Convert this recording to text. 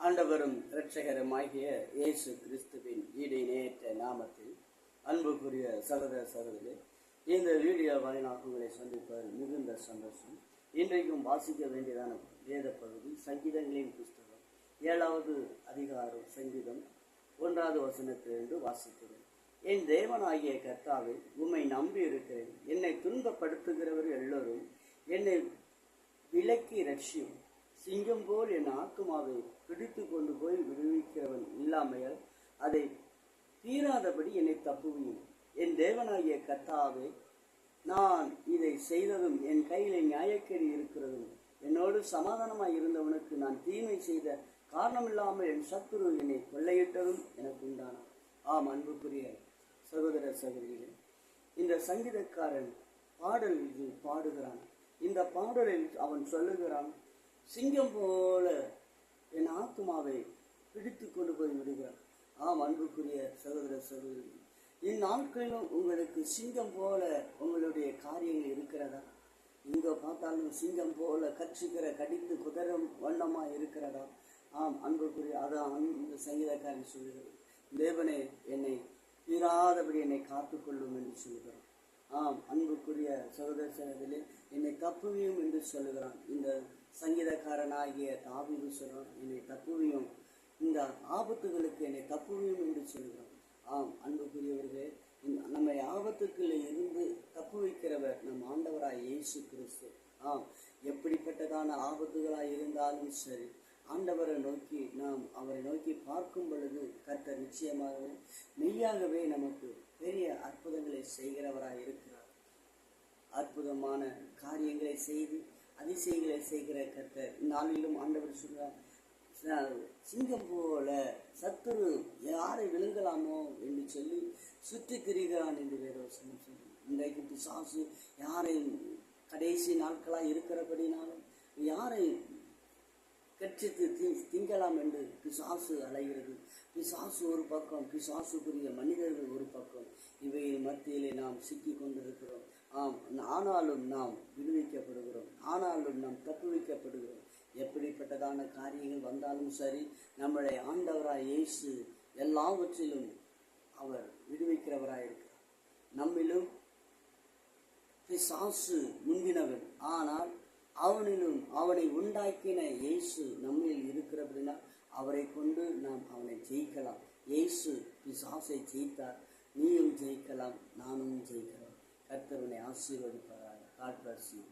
ஆண்டவரும் இரட்சகருமாகிய இயேசு கிறிஸ்துவின் ஈடிணையற்ற நாமத்தில் அன்புக்குரிய சகோதர சகோதரி, இந்த வீடியோ வாயிலாக உங்களை சந்திப்பது மிகுந்த சந்தோஷம். இன்றைக்கும் வாசிக்க வேண்டியதான வேத பகுதி சங்கீதங்களின் புஸ்தகம் 7வது அதிகாரம் சங்கீதம் 1வது வசனத்திலிருந்து வாசிக்கிறேன். என் தேவனாகிய கர்த்தாவே, உம்மை நம்பி இருக்கிறேன். என்னை துன்பப்படுத்துகிறவர் எல்லோரும் என்னை விலக்கி ரட்சியும். சிங்கம் போல் என் ஆத்துமாவை பிடித்து கொண்டு போய் விடுவிக்கிறவன் இல்லாமையால் அதை தீராதபடி என்னை தப்புவியும். என் தேவனாகிய கர்த்தாவே, நான் இதை செய்ததும் என் கையிலே நியாயக்கேடு இருக்கிறதும் என்னோடு சமாதானமாய் இருந்தவனுக்கு நான் தீமை செய்த காரணமில்லாமல் என் சத்துரு என்னை கொள்ளையிட்டதும் எனக்கு உண்டான. ஆம், அன்புக்குரிய சகோதர சகோதரிகளே, இந்த சங்கீதக்காரன் பாடல் இது பாடுகிறான். இந்த பாடலில் அவன் சொல்லுகிறான், சிங்கம் போல என் ஆத்மாவை பிடித்து கொண்டு போய் விடுகிறான். ஆம், அன்புக்குரிய சகோதர சகோதரி, இந்நாட்களிலும் உங்களுக்கு சிங்கம் போல உங்களுடைய காரியங்கள் இருக்கிறதா? இங்க பார்த்தாலும் சிங்கம் போல கட்சிக்கிற கடித்து குதிரம் வண்ணமா இருக்கிறதா? ஆம், அன்புக்குரிய அதான் இந்த சங்கீதக்காரன் சொல்லுகிறது, தேவனே என்னை தீராதபடி என்னை காத்துக்கொள்ளும் என்று சொல்லுகிறான். ஆம், அன்புக்குரிய சகோதர சகோதரிகளே, என்னை தப்புவியும் என்று சொல்லுகிறான். இந்த சங்கீதக்காரனாகிய தாவீது சொல்றான், என்னை தப்புவியும், இந்த ஆபத்துகளுக்கு என்னை தப்புவியும் என்று சொல்லுகிறான். ஆம், அன்புக்குரியவர்களே, நம்மை ஆபத்துக்களில் இருந்து தப்பு வைக்கிறவர் நம் ஆண்டவராய் இயேசு கிறிஸ்து. ஆம், எப்படிப்பட்டதான ஆபத்துகளாய் இருந்தாலும் சரி, ஆண்டவரை நோக்கி நாம் அவரை நோக்கி பார்க்கும் பொழுது கர்த்தர் நிச்சயமாகவே மெய்யாகவே நமக்கு பெரிய அற்புதங்களை செய்கிறவராய் இருக்கிறார். அற்புதமான காரியங்களை செய்து அதிசயங்களை செய்கிற கர்த்தர் நாளிலும் ஆண்டவர் சொல்றார், சிங்கம் போல சத்துரு யாரை விழுங்கலாமோ என்று சொல்லி சுற்றி திரிகிறான் என்று வேதவசனம் சொல்றான். இன்றைக்கு பிசாசு யாரை கடைசி நாட்களாக இருக்கிறபடினாலும் யாரை கட்சித்து திங்கலாம் என்று பிசாசு அலைகிறது. பிசாசு ஒரு பக்கம், பிசாசுக்குரிய மனிதர்கள் ஒரு பக்கம், இவையின் மத்தியிலே நாம் சிக்கி கொண்டிருக்கிறோம். ஆம், ஆனாலும் நாம் விடுவிக்கப்படுகிறோம், ஆனாலும் நாம் தப்பு வைக்கப்படுகிறோம். எப்படிப்பட்டதான காரியங்கள் வந்தாலும் சரி, நம்முடைய ஆண்டவராய் இயேசு எல்லாவற்றிலும் அவர் விடுவிக்கிறவராயிருக்கிறார். நம்மிலும் பிசாசு முந்தினவன், ஆனால் அவனிலும் அவனை உண்டாக்கின இயேசு நம்மில் இருக்கிறபடினா அவரை கொண்டு நாம் அவனை ஜெயிக்கலாம். இயேசு பிசாசை ஜெயித்தார், நீயும் ஜெயிக்கலாம், நானும் ஜெயிக்கலாம். கர்த்தர் உன்னை ஆசீர்வதிப்பாராக. God bless you.